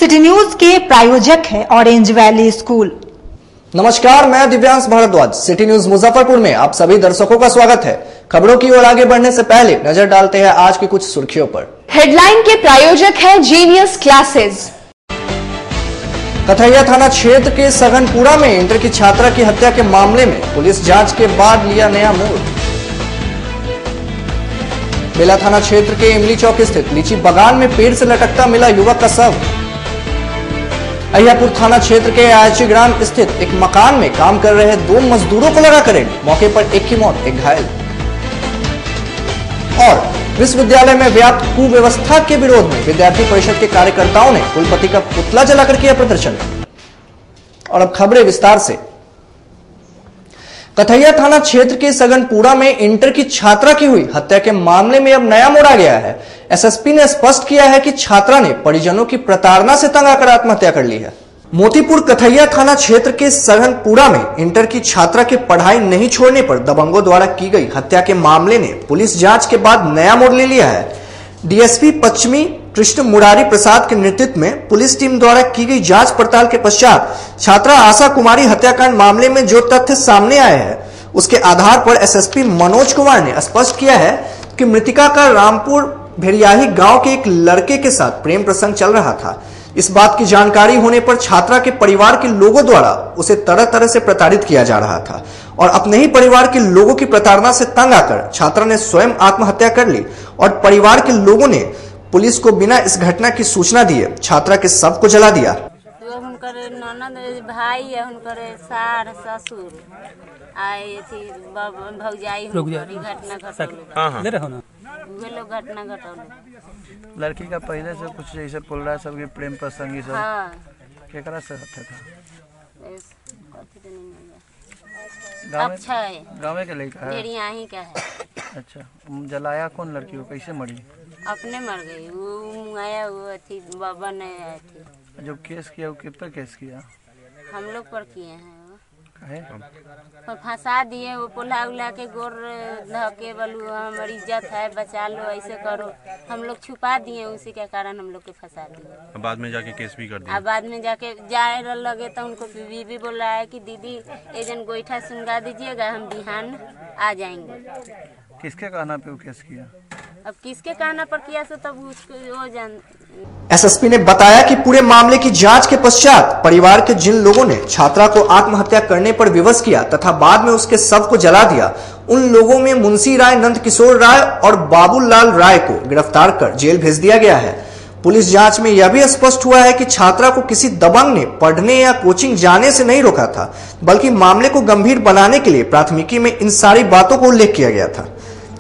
City news के प्रायोजक है ऑरेंज वैली स्कूल। नमस्कार, मैं दिव्यांश भारद्वाज। सिटी न्यूज मुजफ्फरपुर में आप सभी दर्शकों का स्वागत है। खबरों की ओर आगे बढ़ने से पहले नजर डालते हैं आज की कुछ सुर्खियों पर। हेडलाइन के प्रायोजक है जीनियस क्लासेस। कथैया थाना क्षेत्र के सघनपुरा में इंटर की छात्रा की हत्या के मामले में पुलिस जांच के बाद लिया नया मोड़। बेला थाना क्षेत्र के इमली चौक स्थित लीची बागान में पेड़ से लटकता मिला युवक का शव। अहियापुर थाना क्षेत्र के आयची ग्राम स्थित एक मकान में काम कर रहे दो मजदूरों को लगा करंट, मौके पर एक की मौत, एक घायल। और विश्वविद्यालय में व्याप्त कुव्यवस्था के विरोध में विद्यार्थी परिषद के कार्यकर्ताओं ने कुलपति का पुतला जलाकर किया प्रदर्शन। और अब खबरें विस्तार से। कथैया थाना क्षेत्र के सघनपुरा में इंटर की छात्रा की हुई हत्या के मामले में अब नया मोड़ आ गया है। एसएसपी ने स्पष्ट किया है कि छात्रा ने परिजनों की प्रताड़ना से तंग आकर आत्महत्या कर ली है। मोतीपुर कथैया थाना क्षेत्र के सघनपुरा में इंटर की छात्रा के पढ़ाई नहीं छोड़ने पर दबंगों द्वारा की गई हत्या के मामले ने पुलिस जांच के बाद नया मोड़ ले लिया है। डीएसपी पश्चिमी कृष्ण मुरारी प्रसाद के नेतृत्व में पुलिस टीम द्वारा की गई जांच पड़ताल के पश्चात छात्रा आशा कुमारी हत्याकांड मामले में जो तथ्य सामने आए हैं उसके आधार पर एसएसपी मनोज कुमार ने स्पष्ट किया है कि मृतिका का रामपुर भेड़ियाही गांव के एक लड़के के साथ प्रेम प्रसंग चल रहा था। इस बात की जानकारी होने पर छात्रा के परिवार के लोगों द्वारा उसे तरह तरह से प्रताड़ित किया जा रहा था और अपने ही परिवार के लोगों की प्रताड़ना से तंग आकर छात्रा ने स्वयं आत्महत्या कर ली और परिवार के लोगों ने पुलिस को बिना इस घटना की सूचना दिए छात्रा के शव को जला दिया। ननद भाई हुनकर सार ससुर आए थी भौजाई घटना घटल घटना घटल। लड़की का पहले से कुछ जैसे बोल रहा है सबके प्रेम प्रसंग सब। हाँ। केकरा से हत्या था? गाँव के लड़का है, ही का है। अच्छा, जलाया कौन लड़की को, कैसे मरी? अपने मर गई, वो आया वो थी बाबा ने आए थे। जो केस किया वो किस पर केस किया? हम लोग पर किए हैं। फंसा दिए, वो पुला उला के गोर धके बोलू हमारी इज्जत है बचा लो, ऐसे करो। हम लोग छुपा दिए, उसी के कारण हम लोग के फंसा दिए। बाद में जाके केस भी कर दिया। बाद में जाके जाए लगे तो उनको बीबी बोल रहा है कि दीदी एजन गोईठा सुनगा दीजिएगा, हम बिहान आ जाएंगे। किसके कहना पे वो केस किया? अब किसके कहना पर किया से तब उसको वो जान। एसएसपी ने बताया कि पूरे मामले की जांच के पश्चात परिवार के जिन लोगों ने छात्रा को आत्महत्या करने पर विवश किया तथा बाद में उसके शव को जला दिया, उन लोगों में मुंशी राय, नंद किशोर राय और बाबूलाल राय को गिरफ्तार कर जेल भेज दिया गया है। पुलिस जांच में यह भी स्पष्ट हुआ है कि छात्रा को किसी दबंग ने पढ़ने या कोचिंग जाने से नहीं रोका था, बल्कि मामले को गंभीर बनाने के लिए प्राथमिकी में इन सारी बातों को उल्लेख किया गया था।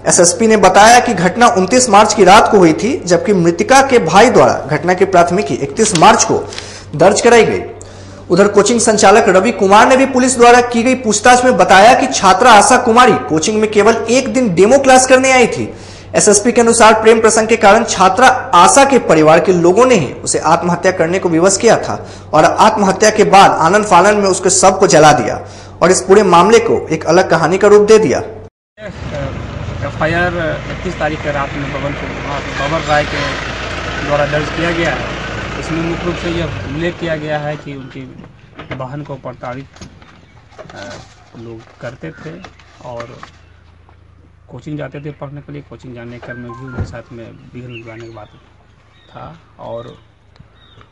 एसएसपी ने बताया कि घटना 29 मार्च की रात को हुई थी, जबकि मृतिका के भाई द्वारा घटना की प्राथमिकी 31 मार्च को दर्ज कराई गई। उधर कोचिंग संचालक रवि कुमार ने भी पुलिस द्वारा की गई पूछताछ में बताया कि छात्रा आशा कुमारी कोचिंग में केवल एक दिन डेमो क्लास करने आई थी। एसएसपी के अनुसार प्रेम प्रसंग के कारण छात्रा आशा के परिवार के लोगों ने ही उसे आत्महत्या करने को विवश किया था और आत्महत्या के बाद आनंद फानन में उसके शव को जला दिया और इस पूरे मामले को एक अलग कहानी का रूप दे दिया। एफआईआर 31 तारीख के रात में बबन राय के द्वारा दर्ज किया गया है। इसमें मुख्य रूप से यह उल्लेख किया गया है कि उनकी बहन को प्रताड़ित लोग करते थे और कोचिंग जाते थे पढ़ने के लिए। कोचिंग जाने क्रम में भी उनके साथ में विघ्न जाने की बात था और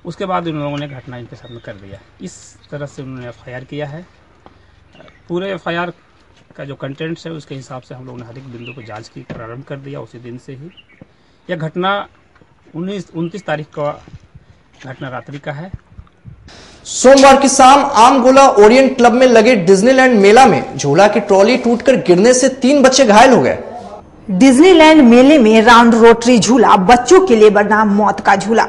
उसके बाद उन लोगों ने घटना इनके साथ में कर दिया। इस तरह से उन्होंने एफआईआर किया है। पूरे एफआईआर का जो कंटेंट्स है उसके हिसाब से हम लोगों ने हर एक बिंदु को जांच की प्रारंभ कर दिया। उसी दिन से ही यह घटना 29 तारीख का घटना रात्रि का है। सोमवार की शाम आमगोला ओरिएंट क्लब में लगे डिज्नीलैंड मेला में झूला की ट्रॉली टूटकर गिरने से 3 बच्चे घायल हो गए। डिज्नीलैंड मेले में राउंड रोटरी झूला बच्चों के लिए बना मौत का झूला।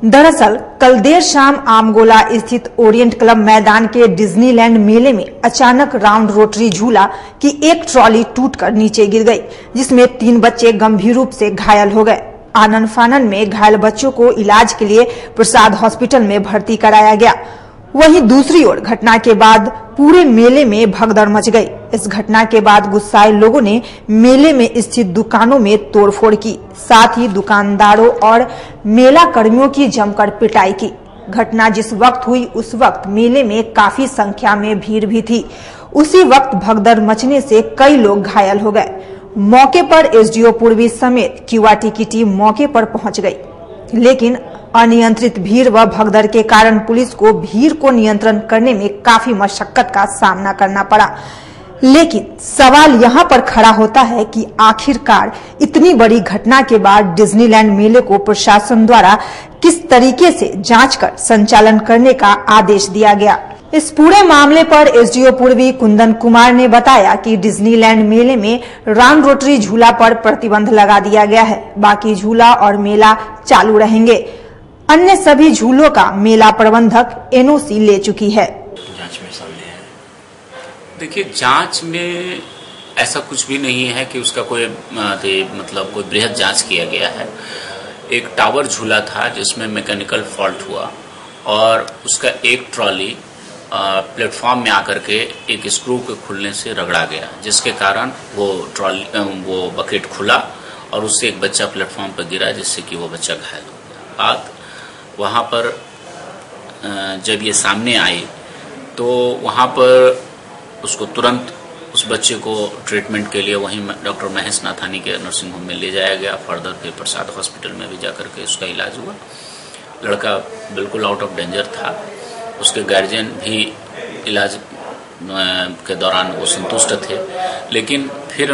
दरअसल कल देर शाम आमगोला स्थित ओरिएंट क्लब मैदान के डिज्नीलैंड मेले में अचानक राउंड रोटरी झूला की एक ट्रॉली टूटकर नीचे गिर गई, जिसमें 3 बच्चे गंभीर रूप से घायल हो गए। आनन फानन में घायल बच्चों को इलाज के लिए प्रसाद हॉस्पिटल में भर्ती कराया गया। वहीं दूसरी ओर घटना के बाद पूरे मेले में भगदड़ मच गई। इस घटना के बाद गुस्साए लोगों ने मेले में स्थित दुकानों में तोड़फोड़ की, साथ ही दुकानदारों और मेला कर्मियों की जमकर पिटाई की। घटना जिस वक्त हुई उस वक्त मेले में काफी संख्या में भीड़ भी थी। उसी वक्त भगदड़ मचने से कई लोग घायल हो गए। मौके पर एसडीओ पूर्वी समेत क्यूआरटी की टीम मौके पर पहुंच गई, लेकिन अनियंत्रित भीड़ व भगदड़ के कारण पुलिस को भीड़ को नियंत्रण करने में काफी मशक्कत का सामना करना पड़ा। लेकिन सवाल यहाँ पर खड़ा होता है कि आखिरकार इतनी बड़ी घटना के बाद डिज्नीलैंड मेले को प्रशासन द्वारा किस तरीके से जांच कर संचालन करने का आदेश दिया गया। इस पूरे मामले पर एसडीओ पूर्वी कुंदन कुमार ने बताया कि डिज्नीलैंड मेले में राउंड रोटरी झूला पर प्रतिबंध लगा दिया गया है। बाकी झूला और मेला चालू रहेंगे। अन्य सभी झूलों का मेला प्रबंधक एनओसी ले चुकी है। देखिए, जांच में ऐसा कुछ भी नहीं है कि उसका कोई मतलब कोई बृहद जांच किया गया है। एक टावर झूला था जिसमें मैकेनिकल फॉल्ट हुआ और उसका एक ट्रॉली प्लेटफॉर्म में आकर के एक स्क्रू के खुलने से रगड़ा गया, जिसके कारण वो बकेट खुला और उससे एक बच्चा प्लेटफॉर्म पर गिरा, जिससे कि वो बच्चा घायल हो गया। बात वहाँ पर जब ये सामने आई तो वहाँ पर उसको तुरंत उस बच्चे को ट्रीटमेंट के लिए वहीं डॉक्टर महेश नाथानी के नर्सिंग होम में ले जाया गया। फर्दर फिर प्रसाद हॉस्पिटल में भी जाकर के उसका इलाज हुआ। लड़का बिल्कुल आउट ऑफ डेंजर था। उसके गार्जियन भी इलाज के दौरान वो संतुष्ट थे, लेकिन फिर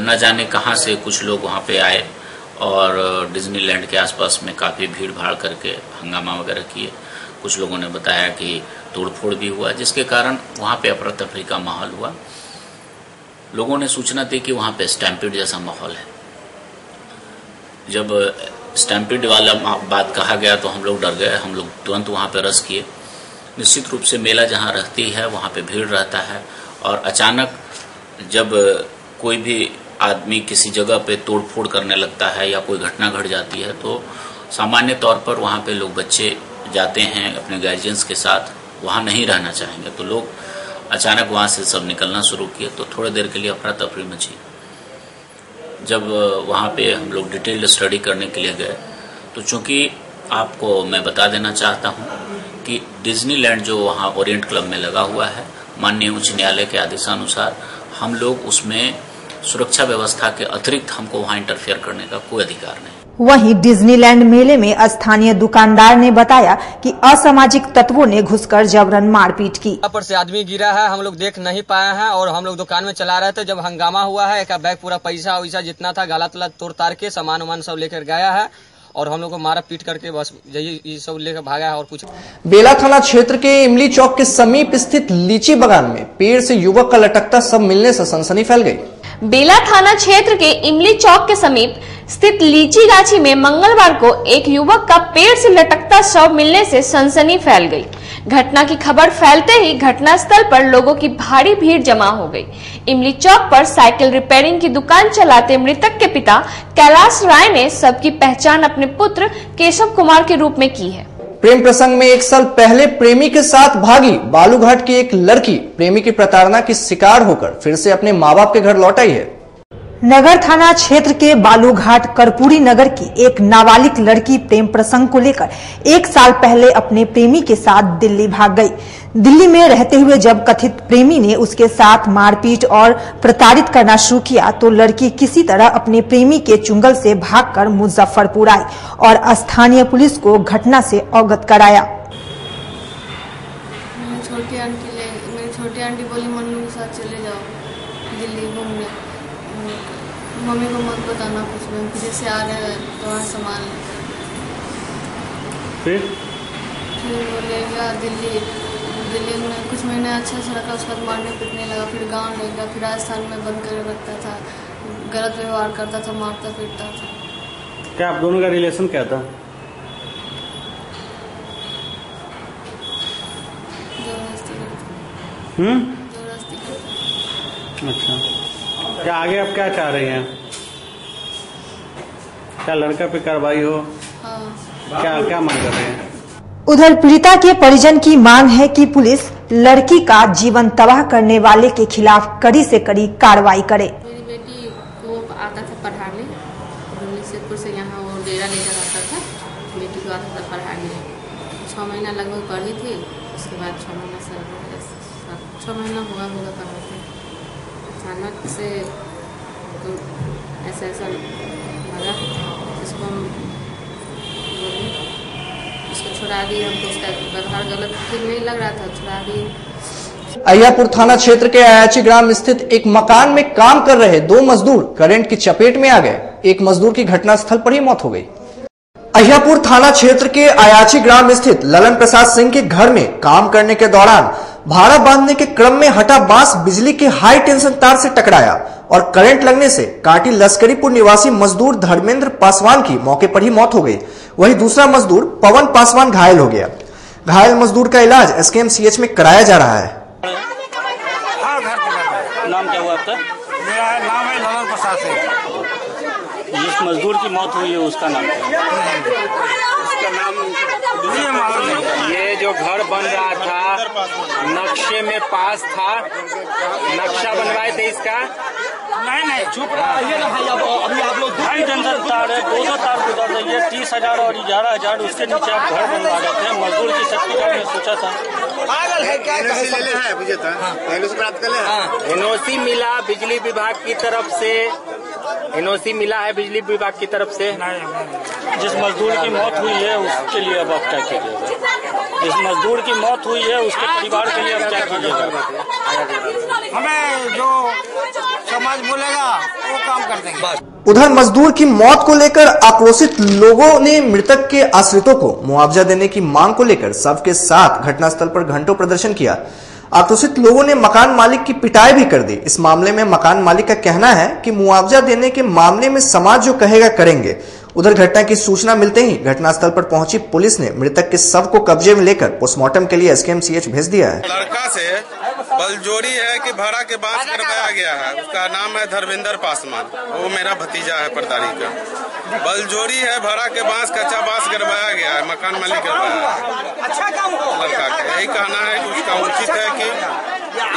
न जाने कहां से कुछ लोग वहां पे आए और डिज्नीलैंड के आसपास में काफ़ी भीड़ भाड़ करके हंगामा वगैरह किए। कुछ लोगों ने बताया कि तोड़फोड़ भी हुआ, जिसके कारण वहां पे अफरा तफरी का माहौल हुआ। लोगों ने सूचना दी कि वहां पे स्टैम्पीड जैसा माहौल है। जब स्टैम्पीड वाला बात कहा गया तो हम लोग डर गए। हम लोग तुरंत वहां पे रश किए। निश्चित रूप से मेला जहां रहती है वहां पे भीड़ रहता है, और अचानक जब कोई भी आदमी किसी जगह पे तोड़फोड़ करने लगता है या कोई घटना घट जाती है तो सामान्य तौर पर वहां पे लोग बच्चे जाते हैं अपने गार्जियंस के साथ, वहां नहीं रहना चाहेंगे। तो लोग अचानक वहां से सब निकलना शुरू किए, तो थोड़ी देर के लिए अफरा तफरी मची। जब वहां पे हम लोग डिटेल्ड स्टडी करने के लिए गए तो चूंकि आपको मैं बता देना चाहता हूं कि डिज्नीलैंड जो वहां ओरिएंट क्लब में लगा हुआ है, माननीय उच्च न्यायालय के आदेशानुसार हम लोग उसमें सुरक्षा व्यवस्था के अतिरिक्त हमको वहां इंटरफेयर करने का कोई अधिकार नहीं। वहीं डिज्नीलैंड मेले में स्थानीय दुकानदार ने बताया कि असामाजिक तत्वों ने घुसकर जबरन मारपीट की। यहाँ पर से आदमी गिरा है, हम लोग देख नहीं पाए हैं और हम लोग दुकान में चला रहे थे। जब हंगामा हुआ है, एक बैग पूरा पैसा वैसा जितना था गाला तला तोड़ तार के सामान वामान सब लेकर गया है और हम लोग को मारा पीट करके बस ये सब लेकर भागा है। और कुछ बेला थाना क्षेत्र के इमली चौक के समीप स्थित लीची बागान में पेड़ से युवक का लटकता शव मिलने से सनसनी फैल गई। बेला थाना क्षेत्र के इमली चौक के समीप स्थित लीची गाछी में मंगलवार को एक युवक का पेड़ से लटकता शव मिलने से सनसनी फैल गई। घटना की खबर फैलते ही घटनास्थल पर लोगों की भारी भीड़ जमा हो गई। इमली चौक पर साइकिल रिपेयरिंग की दुकान चलाते मृतक के पिता कैलाश राय ने सबकी पहचान अपने पुत्र केशव कुमार के रूप में की है। प्रेम प्रसंग में 1 साल पहले प्रेमी के साथ भागी बालूघाट की एक लड़की प्रेमी की प्रताड़ना की शिकार होकर फिर से अपने माँ बाप के घर लौट आई है। नगर थाना क्षेत्र के बालूघाट कर्पूरी नगर की एक नाबालिग लड़की प्रेम प्रसंग को लेकर 1 साल पहले अपने प्रेमी के साथ दिल्ली भाग गई। दिल्ली में रहते हुए जब कथित प्रेमी ने उसके साथ मारपीट और प्रताड़ित करना शुरू किया तो लड़की किसी तरह अपने प्रेमी के चुंगल से भागकर मुजफ्फरपुर आई और स्थानीय पुलिस को घटना से अवगत कराया। मेरी छोटी आंटी बोली मम्मी के साथ चले जाओ दिल्ली घूमने, मम्मी को मत बताना कुछ भी, हम किसी से आ रहे हैं तो वहाँ सामान। फिर बोले गया दिल्ली में कुछ महीने अच्छा से रखा, उसके बाद मारने पीटने लगा। फिर गांव ले गया, फिर राजस्थान में बंद कर रखता था, गलत व्यवहार करता था, मारता पीटता था। क्या आप दोनों का रिलेशन क्या था? जबरदस्ती करता। अच्छा, क्या आगे आप क्या चाह रही हैं? क्या लड़का पे कार्रवाई हो? हाँ। क्या मांग कर रहे हैं? उधर पीड़िता के परिजन की मांग है कि पुलिस लड़की का जीवन तबाह करने वाले के खिलाफ कड़ी से कड़ी कार्रवाई करे। मेरी बेटी को आता था पढ़ाने, जमशेदपुर से यहाँ वो डेरा लेकर आता था, बेटी को आता था पढ़ाने। 6 महीना लगभग पढ़ी थी, उसके बाद 6 महीना से 6 महीना हुआ कर रहे थे। अचानक से तो ऐसा लगा, इसको हम बोले उसको छुड़ा दिए। हमको उसका व्यवहार गलत ठीक नहीं लग रहा था, छुड़ा दिए। अहियापुर थाना क्षेत्र के अयाची ग्राम स्थित एक मकान में काम कर रहे 2 मजदूर करंट की चपेट में आ गए। एक मजदूर की घटनास्थल पर ही मौत हो गई। अहियापुर थाना क्षेत्र के अयाची ग्राम स्थित ललन प्रसाद सिंह के घर में काम करने के दौरान भाड़ा बांधने के क्रम में हटा बांस बिजली के हाई टेंशन तार से टकराया और करंट लगने से काटी लश्करीपुर निवासी मजदूर धर्मेंद्र पासवान की मौके पर ही मौत हो गई। वहीं दूसरा मजदूर पवन पासवान घायल हो गया। घायल मजदूर का इलाज एसकेएमसीएच में कराया जा रहा है। नाम क्या हुआ आपका? मेरा नाम है ललन प्रसाद सिंह। जिस मजदूर की मौत हुई है उसका नाम क्या? उसका नाम ये जो घर बन रहा था नक्शे में पास था, नक्शा बनवाए थे इसका? नहीं चुप रहिए ना भाई। अभी आप लोग ढाई डंडल तार है, 2 तार गुजर रही है। 30,000 और 11,000 उसके नीचे आप घर बनवा रहे थे। मजदूर की शक्ति का सोचा था। पागल है क्या? एनओसी मिला बिजली विभाग की तरफ से, एनओसी मिला है बिजली विभाग की तरफ से। जिस मजदूर की मौत हुई है उसके लिए अब आप क्या कीजिएगा? जिस मजदूर की मौत हुई है उसके परिवार के लिए अब क्या कीजिएगा? हमें जो समाज बोलेगा वो काम कर देंगे। उधर मजदूर की मौत को लेकर आक्रोशित लोगों ने मृतक के आश्रितों को मुआवजा देने की मांग को लेकर सबके साथ घटनास्थल पर घंटों प्रदर्शन किया। आक्रोशित लोगों ने मकान मालिक की पिटाई भी कर दी। इस मामले में मकान मालिक का कहना है कि मुआवजा देने के मामले में समाज जो कहेगा करेंगे। उधर घटना की सूचना मिलते ही घटनास्थल पर पहुंची पुलिस ने मृतक के शव को कब्जे में लेकर पोस्टमार्टम के लिए एसकेएमसीएच भेज दिया है। लड़का से बलजोरी है कि भाड़ा के बांस करवाया गया है। उसका नाम है धर्मेंद्र पासवान, वो मेरा भतीजा है परदारी का। बलजोरी है, भाड़ा के बांस कच्चा बांस करवाया गया है, मकान मालिक करवाया है। अच्छा काम लड़का का यही कहना है कि उसका उचित है कि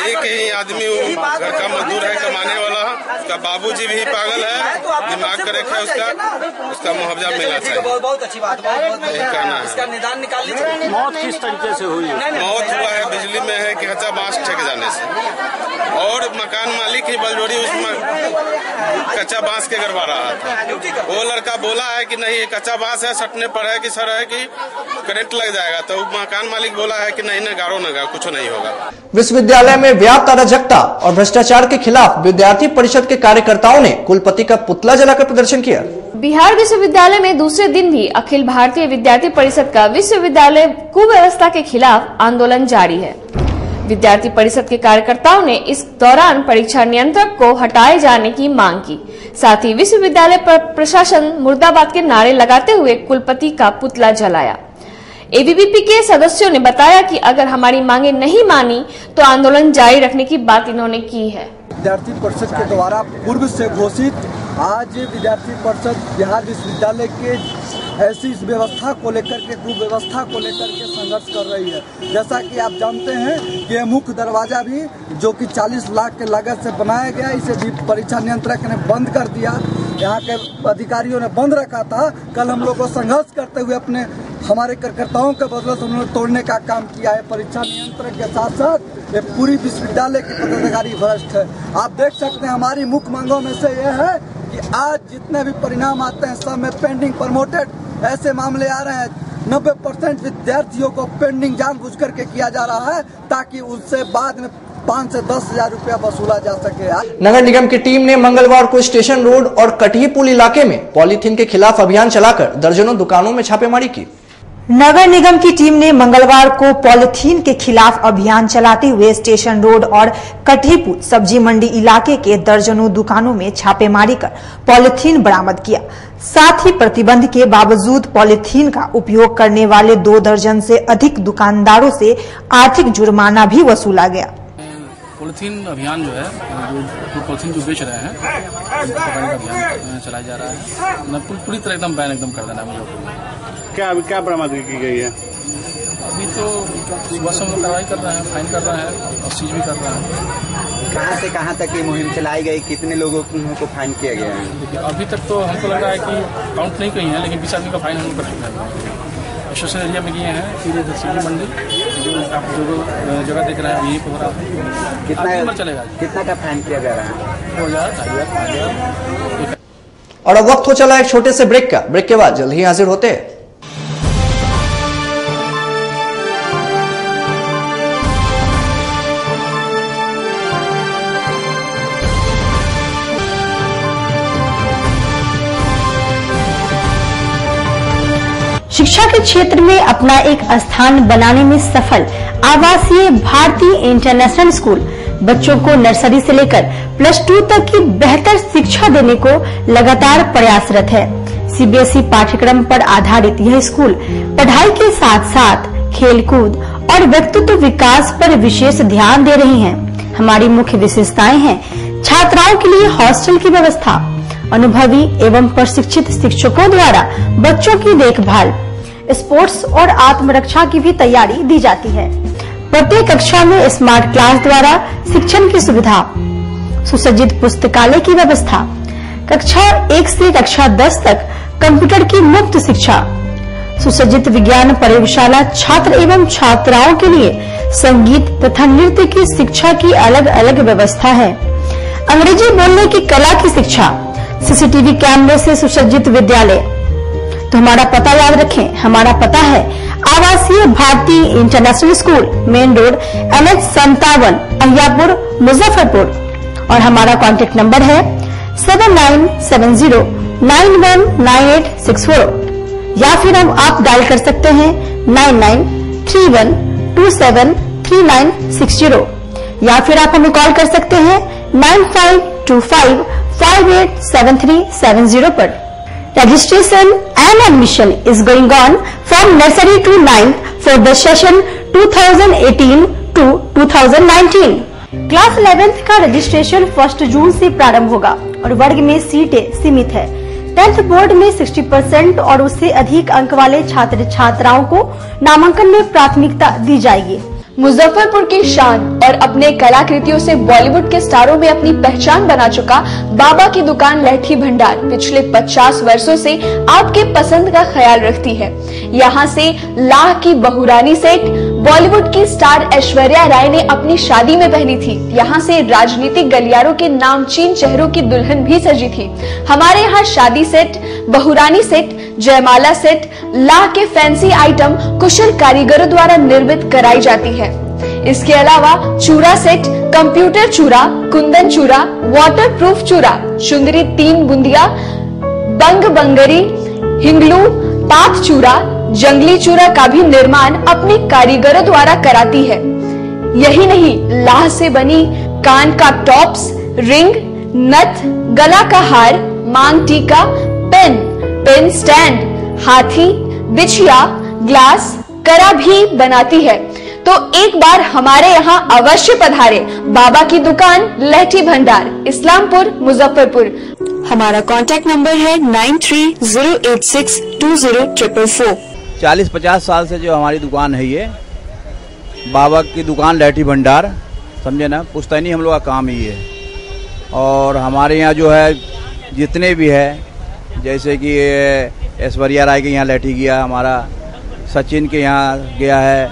एक ही आदमी घर का मजदूर है, कमाने वाला। उसका बाबूजी भी पागल है, दिमाग का रेखा उसका मुआवजा मिलना चाहिए। बहुत अच्छी बात है। इसका निदान निकाल लीजिए। मौत किस तरीके से हुई? मौत हुआ है बिजली में है कि कच्चा बांस ठेक जाने से, और मकान मालिक ही बलजोरी उसमें कच्चा बांस के करवा रहा था। वो लड़का बोला है कि नहीं कच्चा बांस है, सटने पर है कि सर है कि करंट लग जाएगा, तो मकान मालिक बोला है कि नहीं गाड़ो न कुछ नहीं होगा। विश्वविद्यालय में व्याप्त अराजकता और भ्रष्टाचार के खिलाफ विद्यार्थी परिषद के कार्यकर्ताओं ने कुलपति का पुतला जलाकर प्रदर्शन किया। बिहार विश्वविद्यालय में दूसरे दिन भी अखिल भारतीय विद्यार्थी परिषद का विश्वविद्यालय कुव्यवस्था के खिलाफ आंदोलन जारी है। विद्यार्थी परिषद के कार्यकर्ताओं ने इस दौरान परीक्षा नियंत्रक को हटाए जाने की मांग की। साथ ही विश्वविद्यालय पर प्रशासन मुर्दाबाद के नारे लगाते हुए कुलपति का पुतला जलाया। एबीवीपी के सदस्यों ने बताया कि अगर हमारी मांगे नहीं मानी तो आंदोलन जारी रखने की बात इन्होंने की है। विद्यार्थी परिषद के द्वारा पूर्व से घोषित आज विद्यार्थी परिषद बिहार विश्वविद्यालय के ऐसी इस व्यवस्था को लेकर के कुव्यवस्था को लेकर के संघर्ष कर रही है। जैसा कि आप जानते हैं कि यह मुख्य दरवाजा भी जो कि 40 लाख के लागत से बनाया गया, इसे भी परीक्षा नियंत्रक ने बंद कर दिया। यहाँ के अधिकारियों ने बंद रखा था। कल हम लोग को संघर्ष करते हुए अपने हमारे कार्यकर्ताओं के बदले से उन्होंने तोड़ने का काम किया है। परीक्षा नियंत्रक के साथ साथ ये पूरी विश्वविद्यालय की पदाधिकारी भ्रष्ट है। आप देख सकते हैं हमारी मुख्य मांगों में से यह है कि आज जितने भी परिणाम आते हैं सब में पेंडिंग प्रमोटेड ऐसे मामले आ रहे हैं। 90% विद्यार्थियों को पेंडिंग जानबूझ करके किया जा रहा है ताकि उससे बाद में 5 से 10 हजार रुपया वसूला जा सके। नगर निगम की टीम ने मंगलवार को स्टेशन रोड और कटही पुल इलाके में पॉलीथीन के खिलाफ अभियान चलाकर दर्जनों दुकानों में छापेमारी की। नगर निगम की टीम ने मंगलवार को पॉलीथीन के खिलाफ अभियान चलाते हुए स्टेशन रोड और कटहीपुर सब्जी मंडी इलाके के दर्जनों दुकानों में छापेमारी कर पॉलीथीन बरामद किया। साथ ही प्रतिबंध के बावजूद पॉलीथीन का उपयोग करने वाले 2 दर्जन से अधिक दुकानदारों से आर्थिक जुर्माना भी वसूला गया। पॉलीथीन अभियान जो है, जो पॉलीथीन जो बेच रहे हैं उनको पकड़ने का अभियान चलाया जा रहा है। पूरी तरह एकदम बैन एकदम कर देना है। क्या बरामदगी की गई है? अभी तो सुबह से कार्रवाई कर रहे हैं, फाइन कर रहे हैं और सीज भी कर रहे हैं। कहां से कहां तक ये मुहिम चलाई गई, कितने लोगों को फाइन किया गया है? अभी तक तो हमको लग रहा है कि काउंट नहीं कही है, लेकिन 20 आदमी का फाइन हम कर चुके हैं। कंस्ट्रक्शन एरिया में किए हैं, फिर इधर सिटी मंडी जो आप जो जगह देख रहे हैं यहीं पर हो रहा है। कितना चलेगा? कितना का फाइन किया जा रहा है? 2000, 2500। और अब वक्त हो चला एक छोटे से ब्रेक का। ब्रेक के बाद जल्द ही हाजिर होते हैं। शिक्षा के क्षेत्र में अपना एक स्थान बनाने में सफल आवासीय भारतीय इंटरनेशनल स्कूल बच्चों को नर्सरी से लेकर +2 तक की बेहतर शिक्षा देने को लगातार प्रयासरत है। सीबीएसई पाठ्यक्रम पर आधारित यह स्कूल पढ़ाई के साथ साथ खेलकूद और व्यक्तित्व विकास पर विशेष ध्यान दे रही हैं। हमारी मुख्य विशेषताएं हैं छात्राओं के लिए हॉस्टल की व्यवस्था, अनुभवी एवं प्रशिक्षित शिक्षकों द्वारा बच्चों की देखभाल, स्पोर्ट्स और आत्मरक्षा की भी तैयारी दी जाती है। प्रत्येक कक्षा में स्मार्ट क्लास द्वारा शिक्षण की सुविधा, सुसज्जित पुस्तकालय की व्यवस्था, कक्षा 1 से कक्षा 10 तक कंप्यूटर की मुफ्त शिक्षा, सुसज्जित विज्ञान प्रयोगशाला, छात्र एवं छात्राओं के लिए संगीत तथा नृत्य की शिक्षा की अलग अलग व्यवस्था है। अंग्रेजी बोलने की कला की शिक्षा, सीसीटीवी कैमरे से सुसज्जित विद्यालय। तो हमारा पता याद रखें, हमारा पता है आवासीय भारतीय international school, main road NH 57, Ahiyapur, Muzaffarpur. और हमारा कॉन्टेक्ट नंबर है 7970919864 या फिर आप डायल कर सकते हैं 9931273960 या फिर आप हमें कॉल कर सकते हैं 9525587370 पर। Registration and admission is going on from nursery to 9th for the session 2018 to 2019. Class 11th का रजिस्ट्रेशन 1 जून से प्रारंभ होगा और वर्ग में सीटें सीमित है। 10th बोर्ड में 60% और उससे अधिक अंक वाले छात्र छात्राओं को नामांकन में प्राथमिकता दी जाएगी। मुजफ्फरपुर की शान और अपने कलाकृतियों से बॉलीवुड के स्टारों में अपनी पहचान बना चुका बाबा की दुकान लहठी भंडार पिछले 50 वर्षों से आपके पसंद का ख्याल रखती है। यहाँ से लाह की बहुरानी सेट बॉलीवुड की स्टार ऐश्वर्या राय ने अपनी शादी में पहनी थी। यहाँ से राजनीतिक गलियारों के नामचीन चेहरों की दुल्हन भी सजी थी। हमारे यहाँ शादी सेट, बहुरानी सेट, जयमाला सेट, लाह के फैंसी आइटम कुशल कारीगरों द्वारा निर्मित कराई जाती है। इसके अलावा चूड़ा सेट, कंप्यूटर चूड़ा, कुंदन चूड़ा, वाटरप्रूफ चूड़ा, चुंदरी 3 बुंदिया, बंग बंगरी, हिंगलू, पात चूड़ा, जंगली चूड़ा का भी निर्माण अपने कारीगरों द्वारा कराती है। यही नहीं, लाह से बनी कान का टॉप्स, रिंग, नथ, गला का हार, मांग टीका, पेन स्टैंड, हाथी, बिछिया, ग्लास, करा भी बनाती है। तो एक बार हमारे यहाँ अवश्य पधारे। बाबा की दुकान लहठी भंडार, इस्लामपुर, मुजफ्फरपुर। हमारा कॉन्टेक्ट नंबर है 9308620444। 40-50 साल से जो हमारी दुकान है, ये बाबा की दुकान लहठी भंडार, समझे ना, पुश्तैनी हम लोग का काम ही है। और हमारे यहाँ जो है जितने भी है, जैसे कि ऐश्वर्या राय के यहाँ लहठी गया, हमारा सचिन के यहाँ गया है,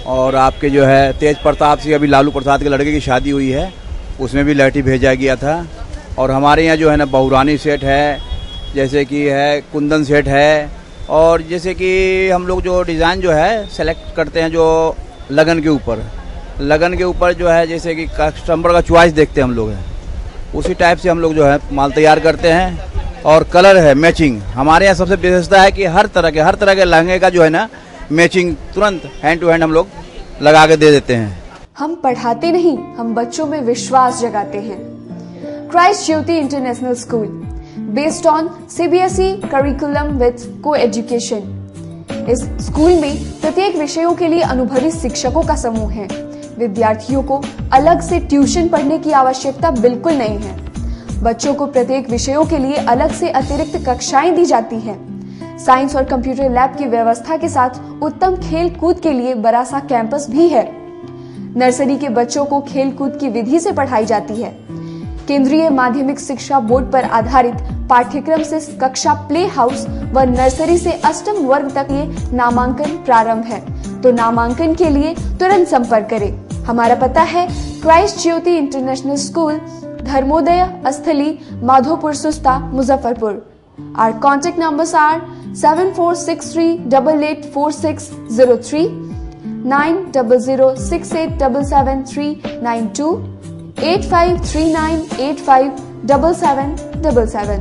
और आपके जो है तेज प्रताप सिंह, अभी लालू प्रसाद के लड़के की शादी हुई है, उसमें भी लहठी भेजा गया था। और हमारे यहाँ जो है ना बहुरानी सेट है, जैसे कि है कुंदन सेट है, और जैसे कि हम लोग जो डिज़ाइन जो है सेलेक्ट करते हैं जो लगन के ऊपर जो है, जैसे कि कस्टमर का चॉइस देखते हैं हम लोग, है उसी टाइप से हम लोग जो है माल तैयार करते हैं। और कलर है मैचिंग, हमारे यहाँ सबसे विशेषता है कि हर तरह के लहंगे का जो है ना मैचिंग तुरंत हैंड टू हैंड हम लोग लगा के दे देते हैं। हम पढ़ाते नहीं, हम बच्चों में विश्वास जगाते हैं। Christ Jyoti international school, based on CBSE curriculum with को एजुकेशन। इस स्कूल में प्रत्येक विषयों के लिए अनुभवी शिक्षकों का समूह है। विद्यार्थियों को अलग से ट्यूशन पढ़ने की आवश्यकता बिल्कुल नहीं है। बच्चों को प्रत्येक विषयों के लिए अलग से अतिरिक्त कक्षाएं दी जाती हैं। साइंस और कंप्यूटर लैब की व्यवस्था के साथ उत्तम खेल कूद के लिए बड़ा सा कैंपस भी है। नर्सरी के बच्चों को खेल कूद की विधि से पढ़ाई जाती है। केंद्रीय माध्यमिक शिक्षा बोर्ड पर आधारित पाठ्यक्रम से कक्षा प्ले हाउस व नर्सरी से अष्टम वर्ग तक ये नामांकन प्रारंभ है। तो नामांकन के लिए तुरंत संपर्क करें। हमारा पता है क्राइस्ट ज्योति इंटरनेशनल स्कूल, धर्मोदय स्थली, माधोपुर सुस्ता, Muzaffarpur. Our contact numbers are 7463884603, 9006877392, 8539857777।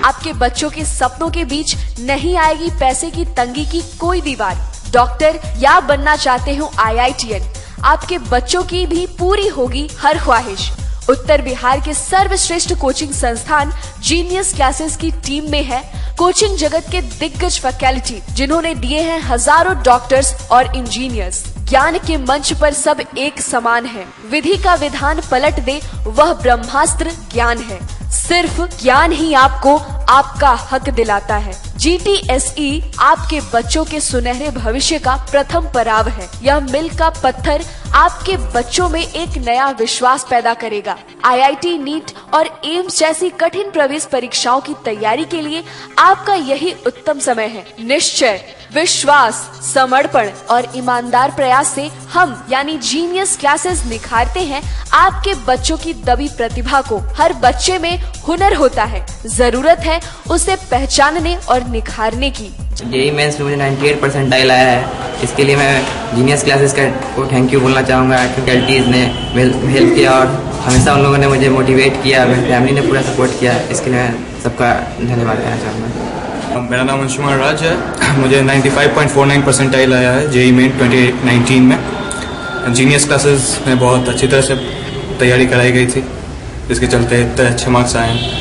आपके बच्चों के सपनों के बीच नहीं आएगी पैसे की तंगी की कोई दीवार। डॉक्टर या बनना चाहते हो IITN, आपके बच्चों की भी पूरी होगी हर ख्वाहिश। उत्तर बिहार के सर्वश्रेष्ठ कोचिंग संस्थान जीनियस क्लासेस की टीम में है कोचिंग जगत के दिग्गज फैकल्टी, जिन्होंने दिए हैं हजारों डॉक्टर्स और इंजीनियर्स। ज्ञान के मंच पर सब एक समान है। विधि का विधान पलट दे वह ब्रह्मास्त्र ज्ञान है। सिर्फ ज्ञान ही आपको आपका हक दिलाता है। GTSE आपके बच्चों के सुनहरे भविष्य का प्रथम पड़ाव है। यह मील का पत्थर आपके बच्चों में एक नया विश्वास पैदा करेगा। IIT, नीट और एम्स जैसी कठिन प्रवेश परीक्षाओं की तैयारी के लिए आपका यही उत्तम समय है। निश्चय, विश्वास, समर्पण और ईमानदार प्रयास से हम यानी जीनियस क्लासेस निखारते हैं आपके बच्चों की दबी प्रतिभा को। हर बच्चे में हुनर होता है, जरूरत है उसे पहचानने और निखारने की। जेईई मेंस में मुझे 98% आया है। इसके लिए मैं जीनियस क्लासेस को थैंक यू बोलना चाहूँगा। फैकल्टीज ने हेल्प किया और हमेशा उन लोगों ने मुझे मोटिवेट किया, मेरी फैमिली ने पूरा सपोर्ट किया। इसके लिए मैं सबका धन्यवाद कहना चाहूँगा। मेरा नाम अंशुमान राज है। मुझे 95.49% आया है जेईई मेन 2019 में। जीनियस क्लासेस में बहुत अच्छी तरह से तैयारी कराई गई थी, जिसके चलते इतने अच्छे मार्क्स आए हैं।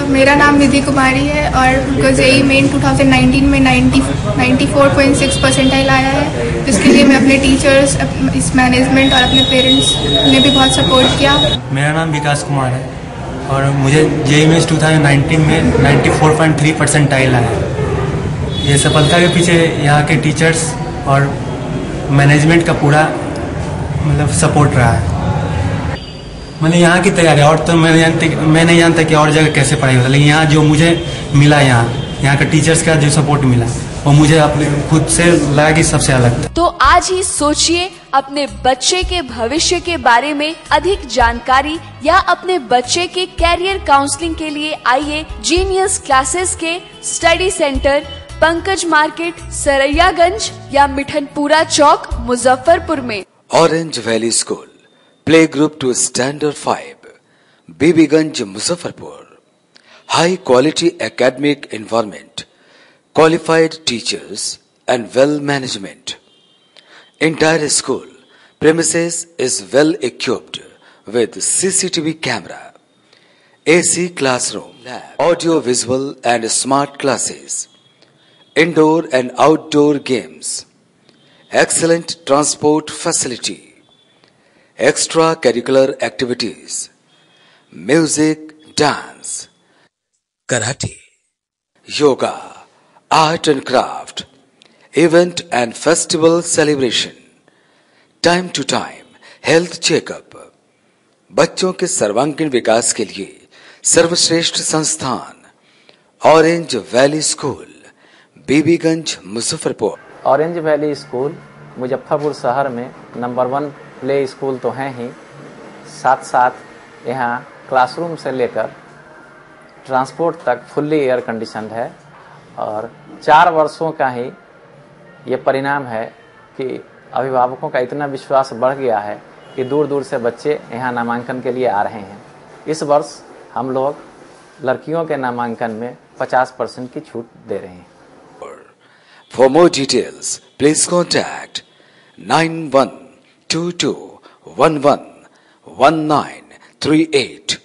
मेरा नाम निधि कुमारी है और उनको जेईई मेन 2019 में 94.6% आया है, जिसके लिए मैं अपने टीचर्स, इस मैनेजमेंट और अपने पेरेंट्स ने भी बहुत सपोर्ट किया। मेरा नाम विकास कुमार है और मुझे जेईई मेंस 2019 में 94.3% आया है। ये सफलता के पीछे यहाँ के टीचर्स और मैनेजमेंट का पूरा सपोर्ट रहा है। मैंने यहाँ की तैयारी और तो मैं नहीं जानता कि और जगह कैसे पढ़ाई होता, लेकिन यहाँ जो मुझे मिला, यहाँ का टीचर्स का जो सपोर्ट मिला, वो मुझे अपने खुद से लगा कि सबसे अलग था। तो आज ही सोचिए अपने बच्चे के भविष्य के बारे में अधिक जानकारी या अपने बच्चे के कैरियर काउंसलिंग के लिए आइए जीनियस क्लासेस के study centre, Pankaj market, Saraiyaganj या मिठनपुरा चौक, मुजफ्फरपुर में। Orange valley school, play group to standard 5, Bibiganj, Muzaffarpur. High quality academic environment, qualified teachers and well management. Entire school premises is well equipped with CCTV camera, AC classroom, audio visual and smart classes, indoor and outdoor games, excellent transport facility, extracurricular activities, music, dance, karate, yoga, art and craft, event and festival celebration, time to time health checkup। बच्चों के सर्वांगीण विकास के लिए सर्वश्रेष्ठ संस्थान orange valley school, Bibiganj, Muzaffarpur. Orange valley school Muzaffarpur शहर में number 1 play school तो है ही, साथ साथ यहाँ क्लासरूम से लेकर ट्रांसपोर्ट तक फुल्ली एयर कंडीशनड है और 4 वर्षों का ही ये परिणाम है कि अभिभावकों का इतना विश्वास बढ़ गया है कि दूर दूर से बच्चे यहाँ नामांकन के लिए आ रहे हैं। इस वर्ष हम लोग लड़कियों के नामांकन में 50% की छूट दे रहे हैं। For more details, please contact 9122111938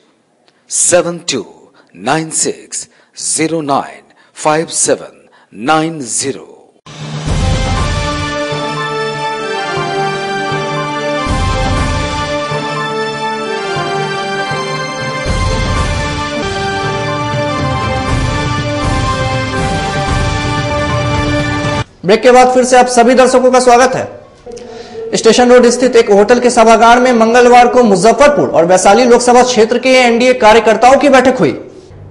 7296095790। Break के बाद फिर से आप सभी दर्शकों का स्वागत है। स्टेशन रोड स्थित एक होटल के सभागार में मंगलवार को मुजफ्फरपुर और वैशाली लोकसभा क्षेत्र के एनडीए कार्यकर्ताओं की बैठक हुई।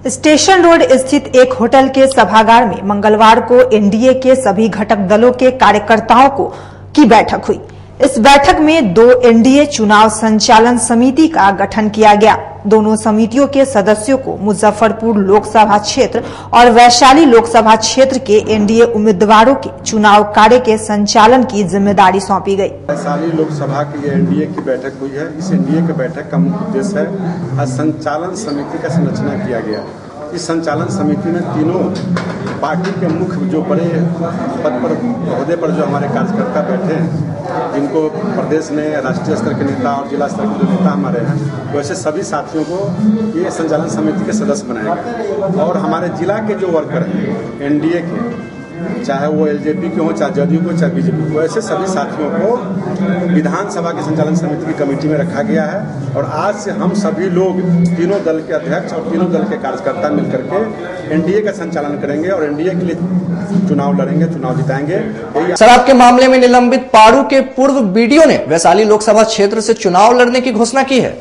स्टेशन रोड स्थित एक होटल के सभागार में मंगलवार को एनडीए के सभी घटक दलों के कार्यकर्ताओं की बैठक हुई। इस बैठक में 2 एनडीए चुनाव संचालन समिति का गठन किया गया। दोनों समितियों के सदस्यों को मुजफ्फरपुर लोकसभा क्षेत्र और वैशाली लोकसभा क्षेत्र के एनडीए उम्मीदवारों के चुनाव कार्य के संचालन की जिम्मेदारी सौंपी गई। वैशाली लोकसभा की एनडीए की बैठक हुई है। इस एनडीए की बैठक का मुख्य उद्देश्य है संचालन समिति का संरचना किया गया। इस संचालन समिति में तीनों पार्टी के मुख्य जो बड़े पद पर ओहदे पर जो हमारे कार्यकर्ता बैठे हैं, जिनको प्रदेश में राष्ट्रीय स्तर के नेता और जिला स्तर के जो नेता हमारे हैं, वैसे सभी साथियों को ये संचालन समिति के सदस्य बनाए गए। और हमारे जिला के जो वर्कर हैं एनडीए के, चाहे वो एलजेपी के हों, चाहे जदयू को, चाहे बीजेपी को, ऐसे सभी साथियों को विधानसभा की संचालन समिति की कमेटी में रखा गया है। और आज से हम सभी लोग तीनों दल के अध्यक्ष और तीनों दल के कार्यकर्ता मिलकर के एनडीए का संचालन करेंगे और एनडीए के लिए चुनाव लड़ेंगे, चुनाव जिताएंगे। शराब के मामले में निलंबित पारू के पूर्व बीडीओ ने वैशाली लोकसभा क्षेत्र से चुनाव लड़ने की घोषणा की है।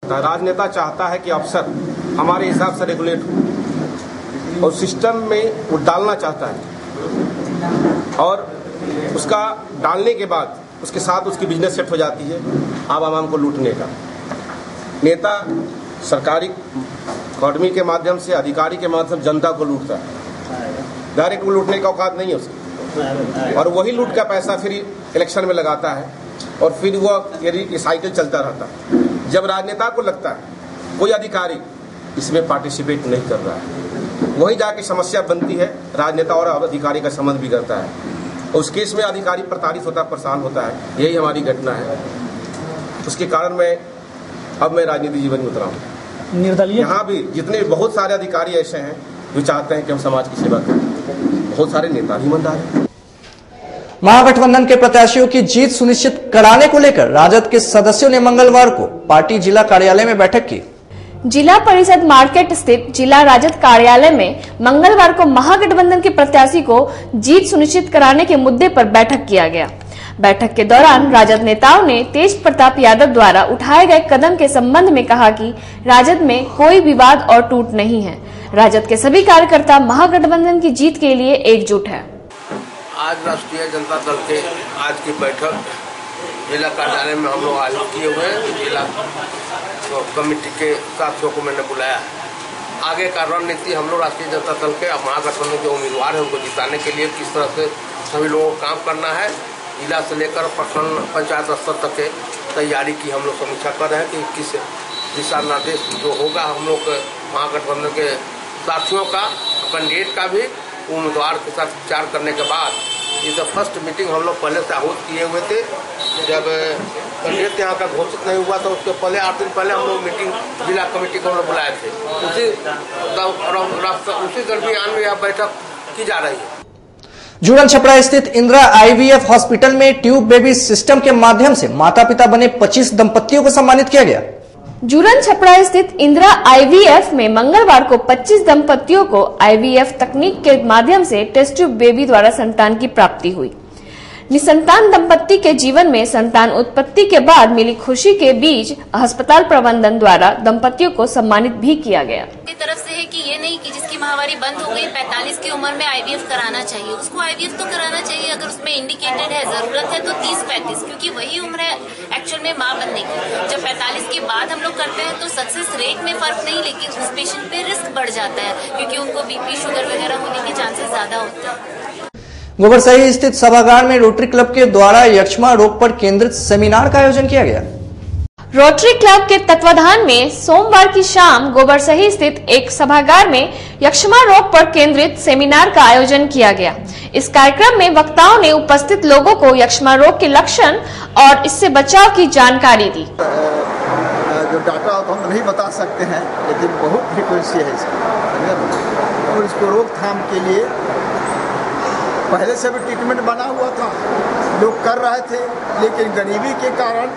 राजनेता चाहता है कि अफसर हमारे हिसाब से रेगुलेट हो और सिस्टम में वो डालना चाहता है और उसका डालने के बाद उसके साथ उसकी बिजनेस सेट हो जाती है आवाम को लूटने का। नेता सरकारी अकादमी के माध्यम से, अधिकारी के माध्यम से जनता को लूटता है। डायरेक्ट वो लूटने का औकात नहीं है उसकी, और वही लूट का पैसा फिर इलेक्शन में लगाता है और फिर वो ये साइकिल चलता रहता है। जब राजनेता को लगता है कोई अधिकारी इसमें पार्टिसिपेट नहीं कर रहा है, वही जाके समस्या बनती है, राजनेता और अधिकारी का संबंध बिगड़ता है। उस केस में अधिकारी प्रताड़ित होता है, परेशान होता है। यही हमारी घटना है। उसके कारण मैं राजनीतिक जीवन में उतरा हूँ। निर्दलीय यहाँ भी जितने बहुत सारे अधिकारी ऐसे हैं जो चाहते हैं कि हम समाज की सेवा करें, बहुत सारे नेता भी ईमानदार हैं। महागठबंधन के प्रत्याशियों की जीत सुनिश्चित कराने को लेकर राजद के सदस्यों ने मंगलवार को पार्टी जिला कार्यालय में बैठक की। जिला परिषद मार्केट स्थित जिला राजद कार्यालय में मंगलवार को महागठबंधन के प्रत्याशी को जीत सुनिश्चित कराने के मुद्दे पर बैठक किया गया। बैठक के दौरान राजद नेताओं ने तेज प्रताप यादव द्वारा उठाए गए कदम के संबंध में कहा कि राजद में कोई विवाद और टूट नहीं है। राजद के सभी कार्यकर्ता महागठबंधन की जीत के लिए एकजुट है। आज राष्ट्रीय जनता दल के आज की बैठक जिला कार्यालय में हम लोग आयोजित किए हुए हैं। जिला कमेटी के साथियों को मैंने बुलाया है। आगे का रणनीति हम लोग राष्ट्रीय जनता दल के महागठबंधन के उम्मीदवार हैं उनको जिताने के लिए किस तरह से सभी लोगों को काम करना है, जिला से लेकर प्रखंड पंचायत स्तर तक के तैयारी की हम लोग समीक्षा कर रहे हैं कि किस दिशा निर्देश जो होगा हम लोग महागठबंधन के साथियों का, कैंडिडेट का भी उम्मीदवार के साथ विचार करने के बाद इस फर्स्ट मीटिंग हम लोग पहले से आहूत किए हुए थे। जब कैंडिडेट यहाँ का घोषित नहीं हुआ तो उसके पहले 8 दिन पहले हम लोग मीटिंग जिला कमेटी को हम लोग बुलाए थे। उसी दरमियान में यह बैठक की जा रही है। जुड़न छपरा स्थित इंदिरा आईवीएफ हॉस्पिटल में ट्यूब बेबी सिस्टम के माध्यम से माता पिता बने 25 दंपतियों को सम्मानित किया गया। जुड़न छपरा स्थित इंदिरा आईवीएफ में मंगलवार को 25 दंपतियों को आईवीएफ तकनीक के माध्यम से टेस्ट ट्यूब बेबी द्वारा संतान की प्राप्ति हुई। निसंतान दंपत्ति के जीवन में संतान उत्पत्ति के बाद मिली खुशी के बीच अस्पताल प्रबंधन द्वारा दंपतियों को सम्मानित भी किया गया। तरफ से है कि ये नहीं कि जिसकी महामारी बंद हो गई 45 की उम्र में आईवीएफ कराना चाहिए, उसको आईवीएफ तो कराना चाहिए। अगर उसमें इंडिकेटेड है, जरूरत है तो 30-35, क्योंकि वही उम्र है एक्चुअल में माँ बनने की। जब 45 के बाद हम लोग करते हैं तो सक्सेस रेट में फर्क नहीं, लेकिन उस पेशेंट पे रिस्क बढ़ जाता है क्योंकि उनको बीपी शुगर वगैरह होने के चांसेस ज्यादा होते हैं। गोबरसही स्थित सभागार में रोटरी क्लब के द्वारा यक्ष्मा रोग पर केंद्रित सेमिनार का आयोजन किया गया। रोटरी क्लब के तत्वाधान में सोमवार की शाम गोबरसही स्थित एक सभागार में यक्ष्मा रोग पर केंद्रित सेमिनार का आयोजन किया गया। इस कार्यक्रम में वक्ताओं ने उपस्थित लोगों को यक्ष्मा रोग के लक्षण और इससे बचाव की जानकारी दी। डाटा तो हम नहीं बता सकते हैं, लेकिन बहुत फ्रिक्वेंसी है इसकी। और इसको रोकथाम के लिए पहले से भी ट्रीटमेंट बना हुआ था, लोग कर रहे थे, लेकिन गरीबी के कारण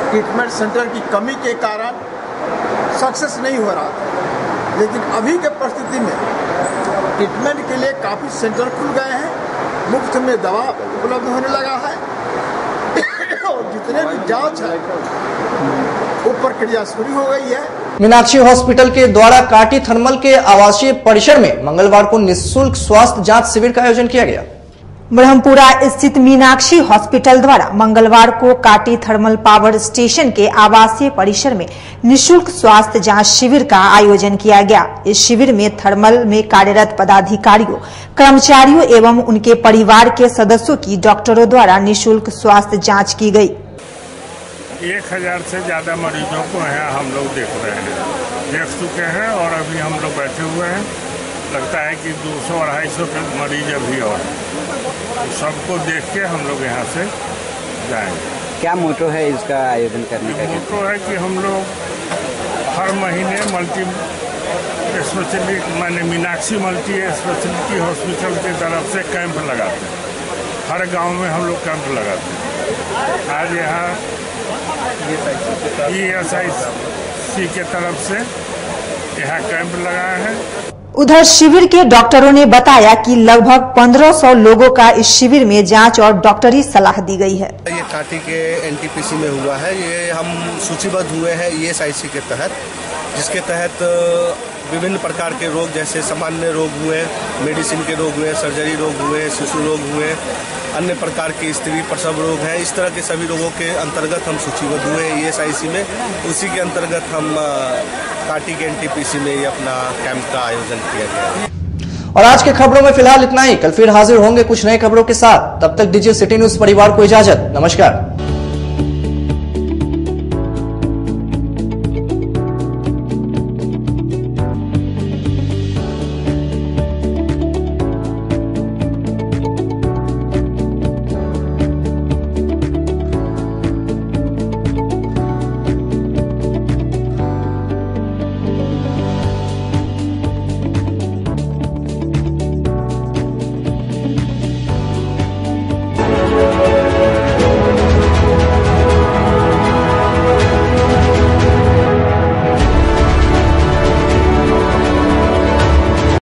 ट्रीटमेंट सेंटर की कमी के कारण सक्सेस नहीं हो रहा था। लेकिन अभी के परिस्थिति में ट्रीटमेंट के लिए काफ़ी सेंटर खुल गए हैं, मुफ्त में दवा उपलब्ध होने लगा है और जितने भी जांच है वो प्रक्रिया शुरू हो गई है। मीनाक्षी हॉस्पिटल के द्वारा काटी थर्मल के आवासीय परिसर में मंगलवार को निःशुल्क स्वास्थ्य जांच शिविर का आयोजन किया गया। ब्रह्मपुरा स्थित मीनाक्षी हॉस्पिटल द्वारा मंगलवार को काटी थर्मल पावर स्टेशन के आवासीय परिसर में निःशुल्क स्वास्थ्य जांच शिविर का आयोजन किया गया। इस शिविर में थर्मल में कार्यरत पदाधिकारियों, कर्मचारियों एवं उनके परिवार के सदस्यों की डॉक्टरों द्वारा निःशुल्क स्वास्थ्य जांच की गई। 1000 से ज्यादा मरीजों को यहाँ हम लोग देख रहे हैं, देख चुके हैं और अभी हम लोग बैठे हुए हैं। लगता है कि 200-250 के मरीज अभी और सबको देख के हम लोग यहाँ से जाएंगे। क्या मोटो है इसका आयोजन करने का? मोटो है कि हम लोग हर महीने मल्टी स्पेशलिटी माने मीनाक्षी मल्टी स्पेशलिटी हॉस्पिटल की तरफ से कैंप लगाते हैं। हर गांव में हम लोग कैंप लगाते हैं। आज यहाँ ESIC के तरफ से यहाँ कैंप लगाए हैं। उधर शिविर के डॉक्टरों ने बताया कि लगभग 1500 लोगों का इस शिविर में जांच और डॉक्टरी सलाह दी गई है। ये काटी के NTPC में हुआ है। ये हम सूचीबद्ध हुए हैं ESIC के तहत, जिसके तहत विभिन्न प्रकार के रोग जैसे सामान्य रोग हुए, मेडिसिन के रोग हुए, सर्जरी रोग हुए, शिशु रोग हुए, अन्य प्रकार के स्त्री प्रसव रोग हैं। इस तरह के सभी रोगों के अंतर्गत हम सूचीबद्ध हुए ESIC में। उसी के अंतर्गत हम काटी के NTPC में ये अपना कैंप का आयोजन किया गया। और आज के खबरों में फिलहाल इतना ही। कल फिर हाजिर होंगे कुछ नए खबरों के साथ। तब तक दीजिए सिटी न्यूज परिवार को इजाजत। नमस्कार।